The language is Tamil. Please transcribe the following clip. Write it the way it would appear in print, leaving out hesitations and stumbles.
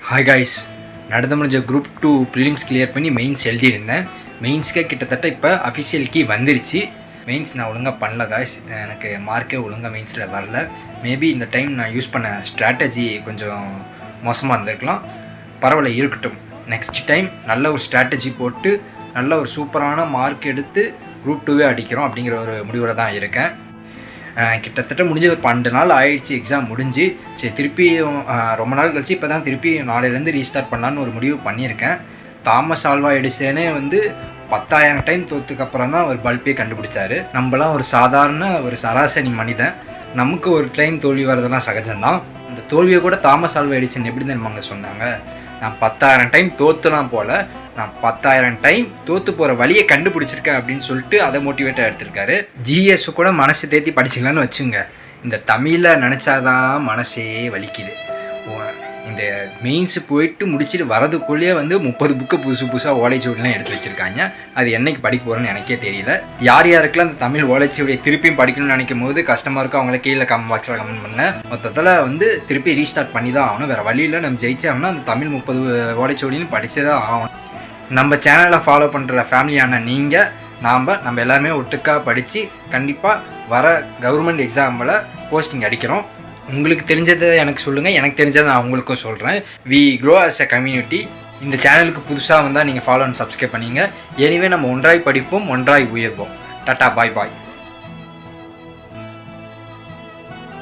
ஹாய் காய்ஸ், நடந்து முடிஞ்ச குரூப் 2 ப்ரிலிம்ஸ் கிளியர் பண்ணி மெயின்ஸ் எழுதியிருந்தேன். மெயின்ஸ்க்கே கிட்டத்தட்ட இப்போ அஃபிஷியல் கீ வந்துருச்சு. மெயின்ஸ் நான் ஒழுங்காக பண்ணல காய்ஸ், எனக்கு மார்க்கே ஒழுங்காக மெயின்ஸில் வரல. மேபி இந்த டைம் நான் யூஸ் பண்ண ஸ்ட்ராட்டஜி கொஞ்சம் மோசமாக இருந்திருக்கலாம். பரவாயில்ல, இருக்கட்டும். நெக்ஸ்ட் டைம் நல்ல ஒரு ஸ்ட்ராட்டஜி போட்டு நல்ல ஒரு சூப்பரான மார்க் எடுத்து குரூப் 2வே அடிக்கிறோம் அப்படிங்கிற ஒரு முடிவில் தான் இருக்கேன். கிட்டத்தட்ட முடிஞ்சு ஒரு 12 நாள் ஆயிடுச்சு எக்ஸாம் முடிஞ்சு. சரி, திருப்பி ரொம்ப நாள் கழிச்சு இப்போ தான் திருப்பி நாளையிலேருந்து ரீஸ்டார்ட் பண்ணலான்னு ஒரு முடிவு பண்ணியிருக்கேன். தாமஸ் ஆல்வா எடிசனே 10,000 டைம் தோத்துக்கப்புறம் தான் ஒரு பல்பே கண்டுபிடிச்சாரு. நம்மளாம் ஒரு சாதாரண ஒரு சராசரி மனிதன், நமக்கு ஒரு டைம் தோல்வி வரதெல்லாம் சகஜம்தான். அந்த தோல்வியை கூட தாமஸ் ஆல்வா எடிசன் எப்படி தான் சொன்னாங்க, நான் 10,000 டைம் தோத்துலாம் போல, நான் 10,000 டைம் தோற்று போகிற வழியை கண்டுபிடிச்சிருக்கேன் அப்படின்னு சொல்லிட்டு அதை மோட்டிவேட்டாக எடுத்திருக்காரு. ஜிஎஸ் கூட மனசு தேத்தி படிச்சிக்கலான்னு வச்சுங்க. இந்த தமிழில் நினச்சாதான் மனசே வலிக்குது. இந்த மெயின்ஸு போயிட்டு முடிச்சுட்டு வரதுக்குள்ளேயே 30 புக்கு புதுசாக ஓலைச்சுவடிலாம் எடுத்து வச்சுருக்காங்க. அது என்னைக்கு படிக்க போகிறேன்னு எனக்கே தெரியல. யார் யாருக்கெல்லாம் அந்த தமிழ் ஓலைச்சுவடியை திருப்பியும் படிக்கணும்னு நினைக்கும் போது கஷ்டமாக இருக்கும், அவங்கள கீழே பாக்ஸில் கமெண்ட் பண்ணேன். மொத்தத்தில் திருப்பி ரீஸ்டார்ட் பண்ணி தான் ஆகணும். வேறு வழியில் நம்ம ஜெயிச்சோம்னா அந்த தமிழ் 30 ஓலைச்சுவடின்னு படித்தே தான் ஆகணும். நம்ம சேனலை ஃபாலோ பண்ணுற ஃபேமிலியான நீங்கள் நம்ம எல்லாருமே ஒட்டுக்காக படித்து கண்டிப்பாக வர கவர்மெண்ட் எக்ஸாமில் போஸ்டிங் அடிக்கிறோம். உங்களுக்கு தெரிஞ்சதை எனக்கு சொல்லுங்கள், எனக்கு தெரிஞ்சதை நான் உங்களுக்கும் சொல்கிறேன். We grow as a community. இந்த சேனலுக்கு புதுசாக வந்தால் நீங்கள் ஃபாலோ அண்ட் சப்ஸ்கிரைப் பண்ணிங்க. எனிவே நம்ம ஒன்றாய் படிப்போம், ஒன்றாய் உயர்வோம். டாட்டா, பாய் பாய்.